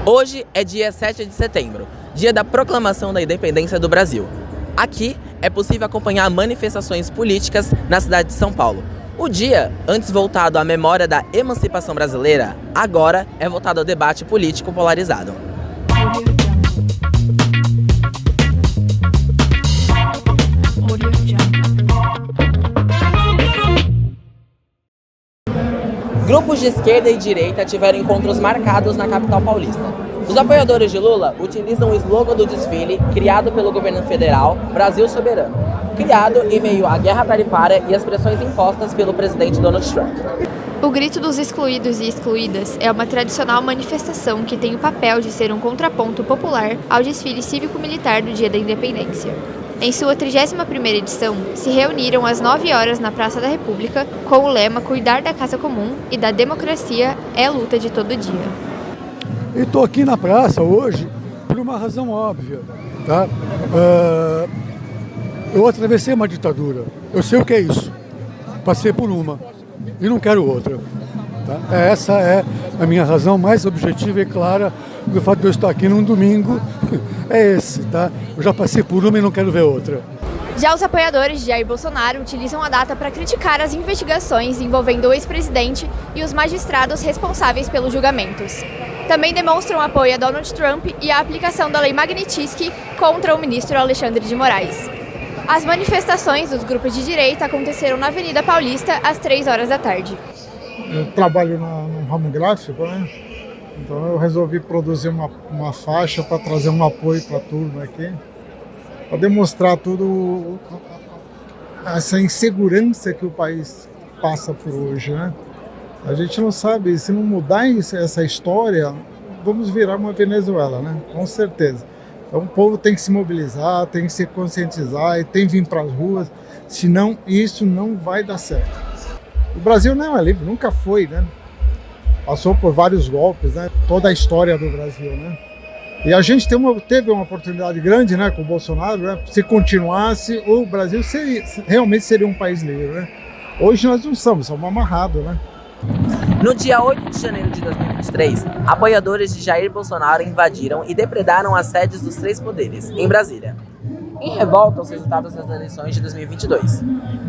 Hoje é dia 7 de setembro, dia da proclamação da independência do Brasil. Aqui é possível acompanhar manifestações políticas na cidade de São Paulo. O dia, antes voltado à memória da emancipação brasileira, agora é voltado ao debate político polarizado. Grupos de esquerda e direita tiveram encontros marcados na capital paulista. Os apoiadores de Lula utilizam o slogan do desfile criado pelo governo federal Brasil Soberano, criado em meio à guerra tarifária e às pressões impostas pelo presidente Donald Trump. O Grito dos Excluídos e Excluídas é uma tradicional manifestação que tem o papel de ser um contraponto popular ao desfile cívico-militar do Dia da Independência. Em sua 31ª edição, se reuniram às 9 horas na Praça da República com o lema Cuidar da Casa Comum e da Democracia é luta de todo dia. Eu estou aqui na praça hoje por uma razão óbvia, tá? Eu atravessei uma ditadura, eu sei o que é isso, passei por uma e não quero outra. Tá? Essa é a minha razão mais objetiva e clara do fato de eu estar aqui num domingo, é esse, tá? Eu já passei por uma e não quero ver outra. Já os apoiadores de Jair Bolsonaro utilizam a data para criticar as investigações envolvendo o ex-presidente e os magistrados responsáveis pelos julgamentos. Também demonstram apoio a Donald Trump e a aplicação da Lei Magnitsky contra o ministro Alexandre de Moraes. As manifestações dos grupos de direita aconteceram na Avenida Paulista às 3 horas da tarde. Eu trabalho no ramo gráfico, né? Então eu resolvi produzir uma faixa para trazer um apoio para a turma aqui, para demonstrar tudo essa insegurança que o país passa por hoje, né? A gente não sabe, se não mudar essa história, vamos virar uma Venezuela, né? Com certeza. Então o povo tem que se mobilizar, tem que se conscientizar e tem que vir para as ruas, senão isso não vai dar certo. O Brasil não é livre, nunca foi, né? Passou por vários golpes, né? Toda a história do Brasil, né? E a gente teve uma oportunidade grande, né, com o Bolsonaro, né? Se continuasse, o Brasil realmente seria um país livre, né? Hoje nós não somos amarrados, né? No dia 8 de janeiro de 2023, apoiadores de Jair Bolsonaro invadiram e depredaram as sedes dos 3 poderes, em Brasília, em revolta aos resultados das eleições de 2022.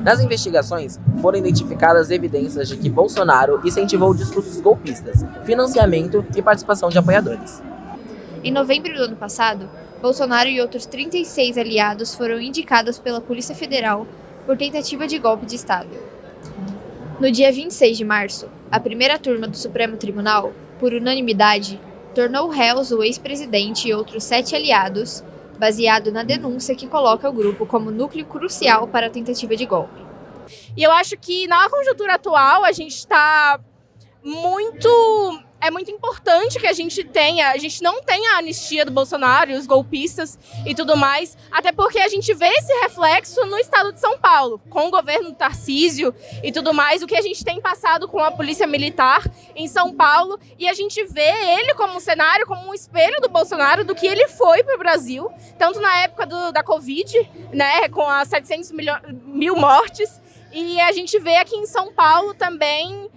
Nas investigações, foram identificadas evidências de que Bolsonaro incentivou discursos golpistas, financiamento e participação de apoiadores. Em novembro do ano passado, Bolsonaro e outros 36 aliados foram indicados pela Polícia Federal por tentativa de golpe de Estado. No dia 26 de março, a primeira turma do Supremo Tribunal, por unanimidade, tornou réus o ex-presidente e outros 7 aliados, baseado na denúncia que coloca o grupo como núcleo crucial para a tentativa de golpe. E eu acho que na conjuntura atual a gente está é muito importante que a gente não tenha a anistia do Bolsonaro e os golpistas e tudo mais, até porque a gente vê esse reflexo no estado de São Paulo, com o governo do Tarcísio e tudo mais, o que a gente tem passado com a polícia militar em São Paulo, e a gente vê ele como um cenário, como um espelho do Bolsonaro, do que ele foi para o Brasil, tanto na época da Covid, né, com as 700 mil mortes, e a gente vê aqui em São Paulo também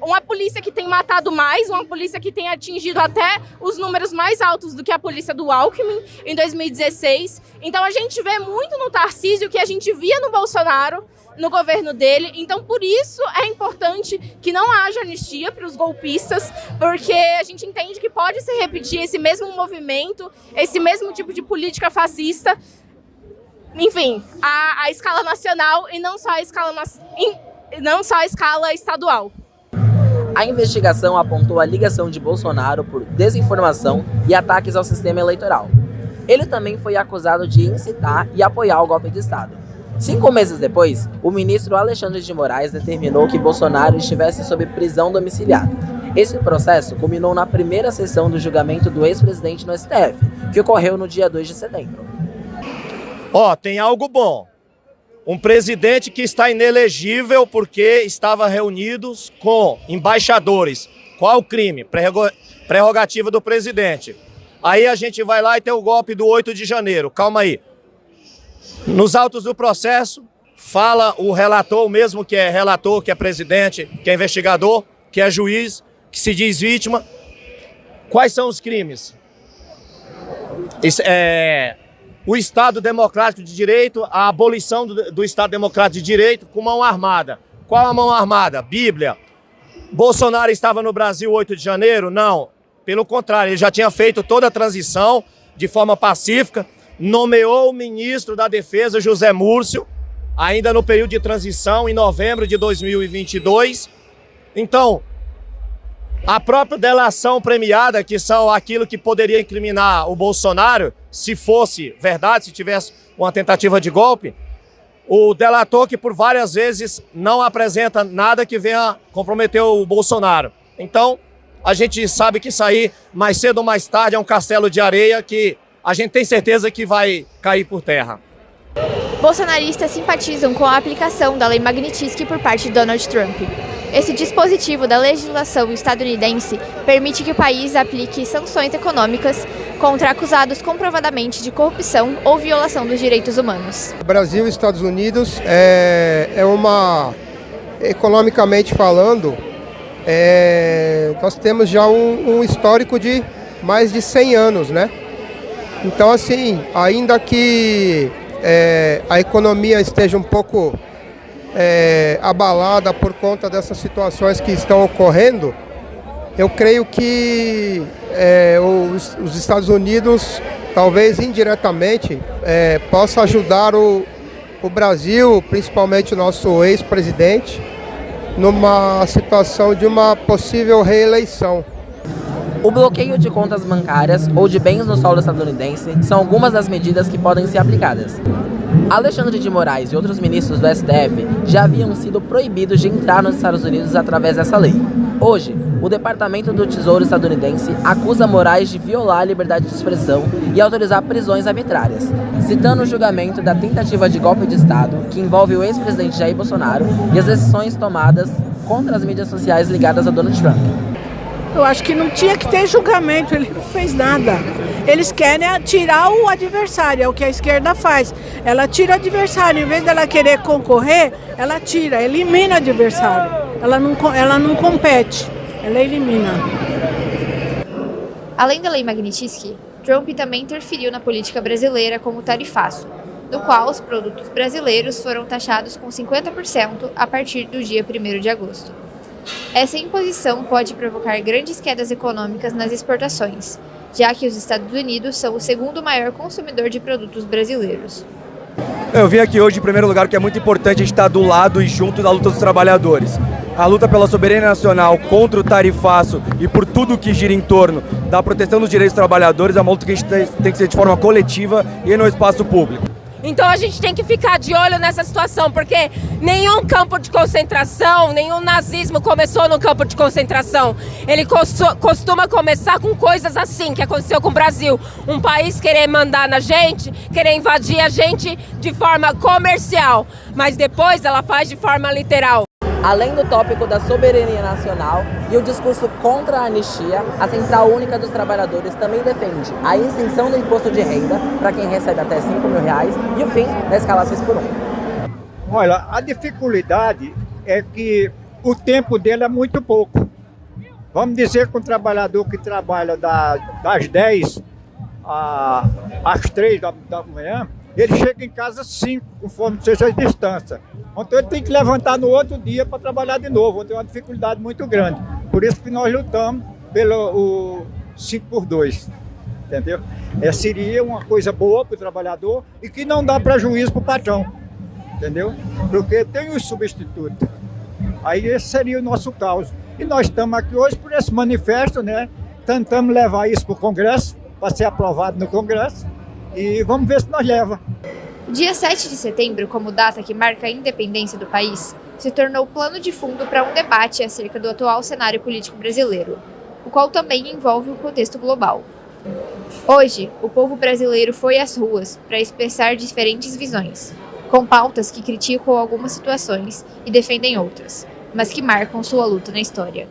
uma polícia que tem matado mais, uma polícia que tem atingido até os números mais altos do que a polícia do Alckmin em 2016. Então a gente vê muito no Tarcísio o que a gente via no Bolsonaro, no governo dele. Então por isso é importante que não haja anistia para os golpistas, porque a gente entende que pode se repetir esse mesmo movimento, esse mesmo tipo de política fascista, enfim, a escala nacional e não só a escala estadual. A investigação apontou a ligação de Bolsonaro por desinformação e ataques ao sistema eleitoral. Ele também foi acusado de incitar e apoiar o golpe de Estado. 5 meses depois, o ministro Alexandre de Moraes determinou que Bolsonaro estivesse sob prisão domiciliar. Esse processo culminou na primeira sessão do julgamento do ex-presidente no STF, que ocorreu no dia 2 de setembro. Tem algo bom. Um presidente que está inelegível porque estava reunidos com embaixadores. Qual o crime? Prerrogativa do presidente. Aí a gente vai lá e tem o golpe do 8 de janeiro. Calma aí. Nos autos do processo, fala o relator, o mesmo que é relator, que é presidente, que é investigador, que é juiz, que se diz vítima, Quais são os crimes? O Estado Democrático de Direito, a abolição do Estado Democrático de Direito com mão armada. Qual a mão armada? Bíblia. Bolsonaro estava no Brasil 8 de janeiro? Não. Pelo contrário, ele já tinha feito toda a transição de forma pacífica, nomeou o ministro da Defesa, José Múrcio, ainda no período de transição, em novembro de 2022. Então, a própria delação premiada, que são aquilo que poderia incriminar o Bolsonaro, se fosse verdade, se tivesse uma tentativa de golpe, o delator que por várias vezes não apresenta nada que venha comprometer o Bolsonaro. Então, a gente sabe que isso aí, mais cedo ou mais tarde, é um castelo de areia que a gente tem certeza que vai cair por terra. Bolsonaristas simpatizam com a aplicação da Lei Magnitsky por parte de Donald Trump. Esse dispositivo da legislação estadunidense permite que o país aplique sanções econômicas contra acusados comprovadamente de corrupção ou violação dos direitos humanos. Brasil e Estados Unidos economicamente falando, nós temos já um histórico de mais de 100 anos, né? Então, assim, ainda que a economia esteja um pouco abalada por conta dessas situações que estão ocorrendo, eu creio que os Estados Unidos, talvez indiretamente, possa ajudar o Brasil, principalmente o nosso ex-presidente, numa situação de uma possível reeleição. O bloqueio de contas bancárias ou de bens no solo estadunidense são algumas das medidas que podem ser aplicadas. Alexandre de Moraes e outros ministros do STF já haviam sido proibidos de entrar nos Estados Unidos através dessa lei. Hoje, o Departamento do Tesouro estadunidense acusa Moraes de violar a liberdade de expressão e autorizar prisões arbitrárias, citando o julgamento da tentativa de golpe de Estado que envolve o ex-presidente Jair Bolsonaro e as decisões tomadas contra as mídias sociais ligadas a Donald Trump. Eu acho que não tinha que ter julgamento, ele não fez nada. Eles querem tirar o adversário, é o que a esquerda faz. Ela tira o adversário, em vez dela querer concorrer, ela tira, elimina o adversário. Ela não compete, ela elimina. Além da Lei Magnitsky, Trump também interferiu na política brasileira com o tarifaço, no qual os produtos brasileiros foram taxados com 50% a partir do dia 1º de agosto. Essa imposição pode provocar grandes quedas econômicas nas exportações, já que os Estados Unidos são o segundo maior consumidor de produtos brasileiros. Eu vim aqui hoje, em primeiro lugar, porque é muito importante a gente estar do lado e junto da luta dos trabalhadores. A luta pela soberania nacional contra o tarifaço e por tudo que gira em torno da proteção dos direitos dos trabalhadores é uma luta que a gente tem que ser de forma coletiva e no espaço público. Então a gente tem que ficar de olho nessa situação, porque nenhum campo de concentração, nenhum nazismo começou no campo de concentração. Ele costuma começar com coisas assim, que aconteceu com o Brasil. Um país querer mandar na gente, querer invadir a gente de forma comercial, mas depois ela faz de forma literal. Além do tópico da soberania nacional e o discurso contra a anistia, a Central Única dos Trabalhadores também defende a isenção do imposto de renda para quem recebe até R$5 mil e o fim da escala 6x1. Olha, a dificuldade é que o tempo dele é muito pouco. Vamos dizer que um trabalhador que trabalha das 10 às 3 da manhã, ele chega em casa às 5, conforme seja a distância. Então ele tem que levantar no outro dia para trabalhar de novo, tem uma dificuldade muito grande. Por isso que nós lutamos pelo 5x2, entendeu? Seria uma coisa boa para o trabalhador e que não dá prejuízo para o patrão, entendeu? Porque tem os substitutos. Aí esse seria o nosso caso. E nós estamos aqui hoje por esse manifesto, né? Tentamos levar isso para o Congresso, para ser aprovado no Congresso, e vamos ver se nós leva. O dia 7 de setembro, como data que marca a independência do país, se tornou plano de fundo para um debate acerca do atual cenário político brasileiro, o qual também envolve o contexto global. Hoje, o povo brasileiro foi às ruas para expressar diferentes visões, com pautas que criticam algumas situações e defendem outras, mas que marcam sua luta na história.